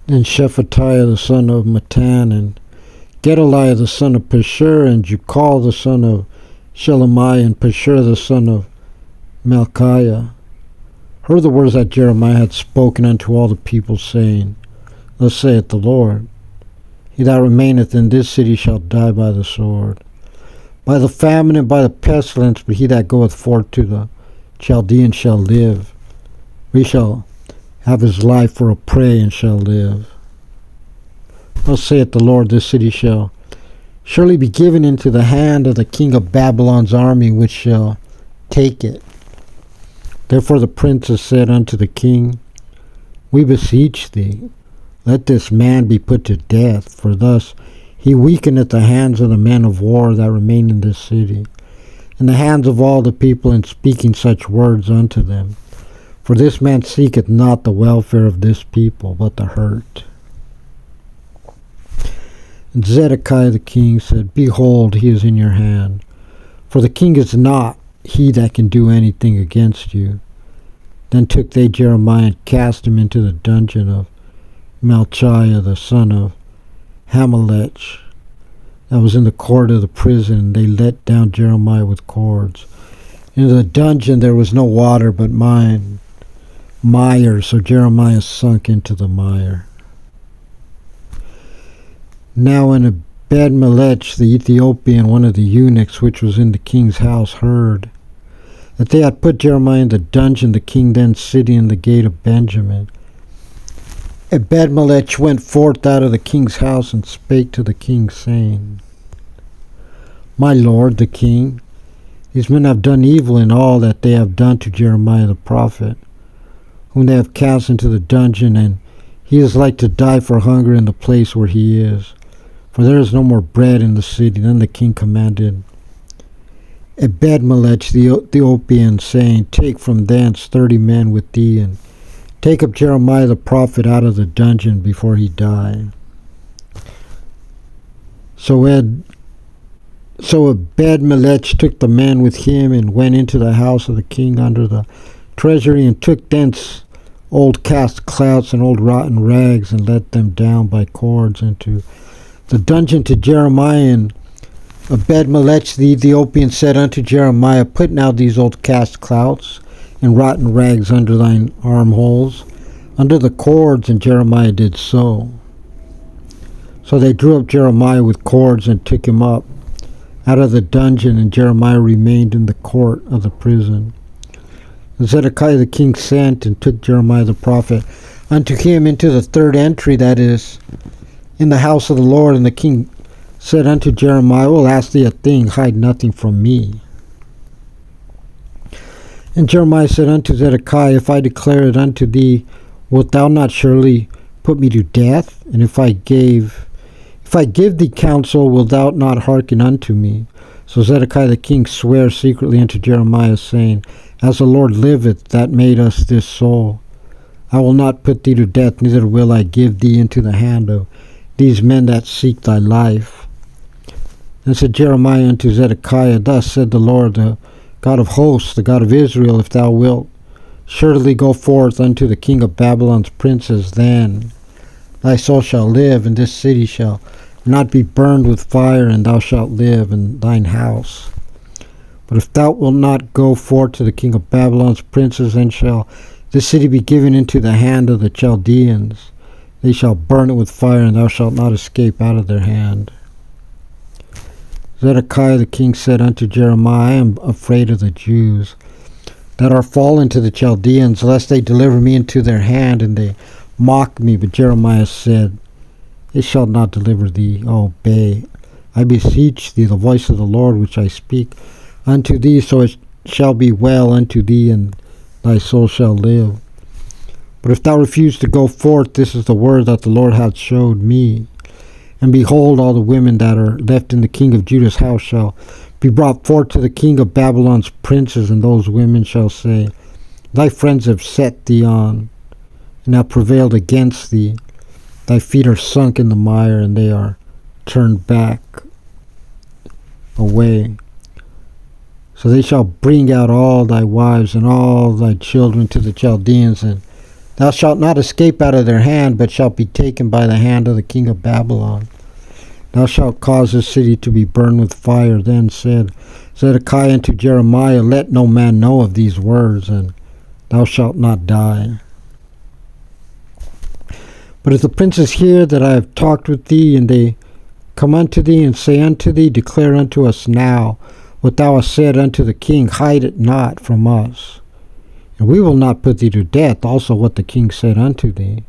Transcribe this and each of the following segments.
and Shephatiah the son of Mattan, and Gedaliah the son of Pashur, and Jukal the son of Shelemiah, and Pashur the son of Malchiah, heard the words that Jeremiah had spoken unto all the people, saying, Thus saith the Lord, He that remaineth in this city shall die by the sword, by the famine and by the pestilence, but he that goeth forth to the Chaldeans shall live. We shall have his life for a prey, and shall live. Thus saith the Lord, this city shall surely be given into the hand of the king of Babylon's army, which shall take it. Therefore the princes said unto the king, We beseech thee, let this man be put to death, for thus he weakeneth the hands of the men of war that remain in this city, and the hands of all the people in speaking such words unto them. For this man seeketh not the welfare of this people, but the hurt. And Zedekiah the king said, Behold, he is in your hand, for the king is not he that can do anything against you. Then took they Jeremiah and cast him into the dungeon of Malchiah the son of Hammelech, that was in the court of the prison. They let down Jeremiah with cords. In the dungeon there was no water but mire, so Jeremiah sunk into the mire. Now when Ebedmelech the Ethiopian, one of the eunuchs which was in the king's house, heard that they had put Jeremiah in the dungeon, the king then sitting in the gate of Benjamin, Ebedmelech went forth out of the king's house and spake to the king, saying, My lord the king, these men have done evil in all that they have done to Jeremiah the prophet, whom they have cast into the dungeon, and he is like to die for hunger in the place where he is, for there is no more bread in the city. Then the king commanded Ebedmelech the Ethiopian, saying, Take from thence 30 men with thee, and take up Jeremiah the prophet out of the dungeon before he die. So Ebedmelech took the men with him, and went into the house of the king under the treasury, and took thence old cast clouts and old rotten rags, and let them down by cords into the dungeon to Jeremiah. And Ebedmelech the Ethiopian said unto Jeremiah, Put now these old cast clouts and rotten rags under thine armholes, under the cords. And Jeremiah did so. So they drew up Jeremiah with cords, and took him up out of the dungeon, and Jeremiah remained in the court of the prison. And Zedekiah the king sent, and took Jeremiah the prophet unto him into the third entry, that is, in the house of the Lord. And the king said unto Jeremiah, I will ask thee a thing, hide nothing from me. And Jeremiah said unto Zedekiah, If I declare it unto thee, wilt thou not surely put me to death? And if I give thee counsel, wilt thou not hearken unto me? So Zedekiah the king sware secretly unto Jeremiah, saying, As the Lord liveth, that made us this soul, I will not put thee to death, neither will I give thee into the hand of these men that seek thy life. And said Jeremiah unto Zedekiah, Thus said the Lord, the God of hosts, the God of Israel, If thou wilt surely go forth unto the king of Babylon's princes, then thy soul shall live, and this city shall not be burned with fire, and thou shalt live in thine house. But if thou wilt not go forth to the king of Babylon's princes, then shall this city be given into the hand of the Chaldeans. They shall burn it with fire, and thou shalt not escape out of their hand. Zedekiah the king said unto Jeremiah, I am afraid of the Jews that are fallen to the Chaldeans, lest they deliver me into their hand, and they mock me. But Jeremiah said, They shall not deliver thee. Obey, I beseech thee, the voice of the Lord which I speak unto thee, so it shall be well unto thee, and thy soul shall live. But if thou refuse to go forth, this is the word that the Lord hath showed me. And behold, all the women that are left in the king of Judah's house shall be brought forth to the king of Babylon's princes, and those women shall say, Thy friends have set thee on, and have prevailed against thee. Thy feet are sunk in the mire, and they are turned back away. So they shall bring out all thy wives and all thy children to the Chaldeans, and Thou shalt not escape out of their hand, but shalt be taken by the hand of the king of Babylon. Thou shalt cause this city to be burned with fire. Then said Zedekiah unto Jeremiah, Let no man know of these words, and thou shalt not die. But if the princes hear that I have talked with thee, and they come unto thee, and say unto thee, Declare unto us now what thou hast said unto the king, hide it not from us, and we will not put thee to death, also what the king said unto thee.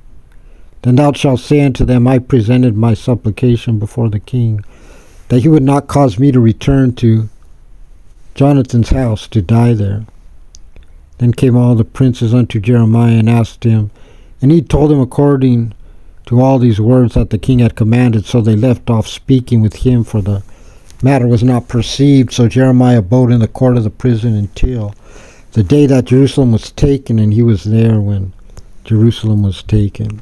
Then thou shalt say unto them, I presented my supplication before the king, that he would not cause me to return to Jonathan's house to die there. Then came all the princes unto Jeremiah and asked him, and he told them according to all these words that the king had commanded. So they left off speaking with him, for the matter was not perceived. So Jeremiah abode in the court of the prison until the day that Jerusalem was taken, and he was there when Jerusalem was taken.